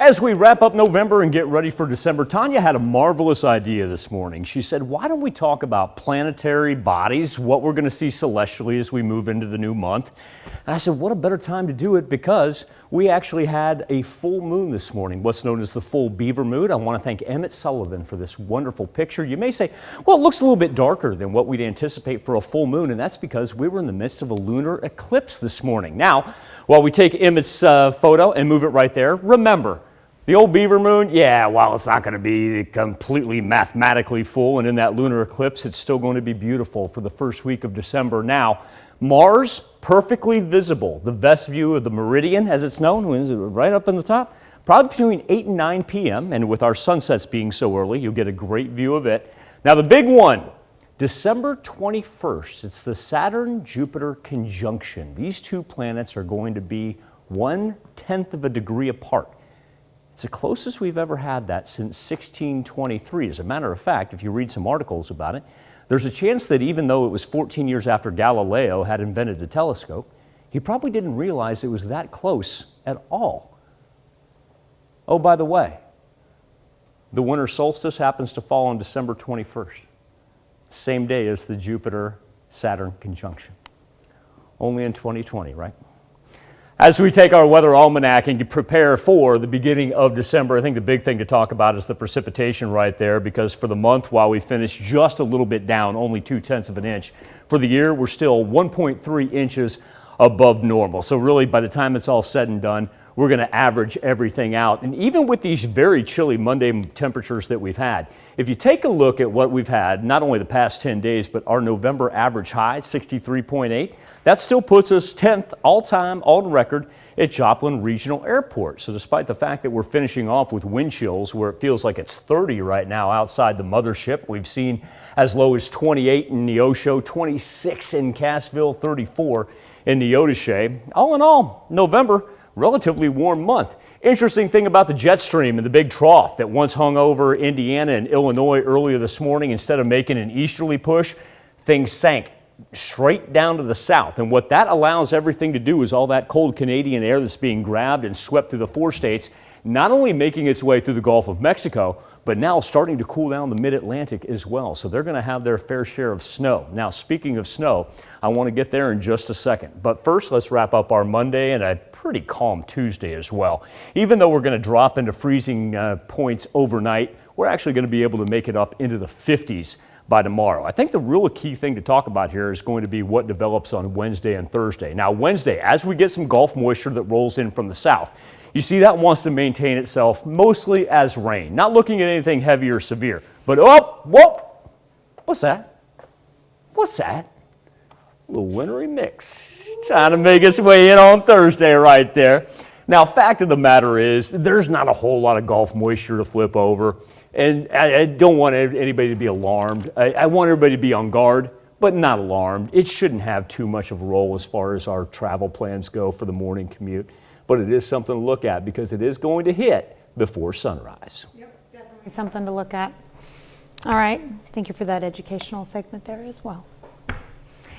As we wrap up November and get ready for December, Tanya had a marvelous idea this morning. She said, why don't we talk about planetary bodies, what we're going to see celestially as we move into the new month? And I said, what a better time to do it, because we actually had a full moon this morning, what's known as the full beaver moon. I want to thank Emmett Sullivan for this wonderful picture. You may say, well, it looks a little bit darker than what we'd anticipate for a full moon, and that's because we were in the midst of a lunar eclipse this morning. Now, while we take Emmett's photo and move it right there, remember, the old beaver moon, yeah, while it's not going to be completely mathematically full, and in that lunar eclipse, it's still going to be beautiful for the first week of December. Now, Mars, perfectly visible. The best view of the meridian, as it's known, is right up in the top, probably between 8 and 9 p.m., and with our sunsets being so early, you'll get a great view of it. Now, the big one, December 21st, it's the Saturn-Jupiter conjunction. These two planets are going to be 1/10 of a degree apart. It's the closest we've ever had that since 1623. As a matter of fact, if you read some articles about it, there's a chance that even though it was 14 years after Galileo had invented the telescope, he probably didn't realize it was that close at all. Oh, by the way, the winter solstice happens to fall on December 21st, same day as the Jupiter-Saturn conjunction. Only in 2020, right? As we take our weather almanac and prepare for the beginning of December, I think the big thing to talk about is the precipitation right there, because for the month, while we finished just a little bit down, only 0.2 of an inch, for the year, we're still 1.3 inches above normal. So really, by the time it's all said and done, we're going to average everything out. And even with these very chilly Monday temperatures that we've had, if you take a look at what we've had, not only the past 10 days, but our November average high, 63.8, that still puts us 10th all-time on record at Joplin Regional Airport. So despite the fact that we're finishing off with wind chills where it feels like it's 30 right now outside the mothership, we've seen as low as 28 in Neosho, 26 in Cassville, 34 in Neodesha. All in all, November, relatively warm month. Interesting thing about the jet stream and the big trough that once hung over Indiana and Illinois earlier this morning, instead of making an easterly push, things sank straight down to the south. And what that allows everything to do is all that cold Canadian air that's being grabbed and swept through the four states, not only making its way through the Gulf of Mexico, but now starting to cool down the mid-Atlantic as well. So they're going to have their fair share of snow. Now, speaking of snow, I want to get there in just a second. But first, let's wrap up our Monday and a pretty calm Tuesday as well. Even though we're going to drop into freezing points overnight, we're actually going to be able to make it up into the 50s by tomorrow. I think the real key thing to talk about here is going to be what develops on Wednesday and Thursday. Now, Wednesday, as we get some Gulf moisture that rolls in from the south, you see that wants to maintain itself mostly as rain. Not looking at anything heavy or severe, but oh, whoa, what's that? What's that? A little wintry mix trying to make its way in on Thursday right there. Now, fact of the matter is, there's not a whole lot of Gulf moisture to flip over. And I don't want anybody to be alarmed. I want everybody to be on guard, but not alarmed. It shouldn't have too much of a role as far as our travel plans go for the morning commute. But it is something to look at because it is going to hit before sunrise. Yep, definitely something to look at. All right, thank you for that educational segment there as well.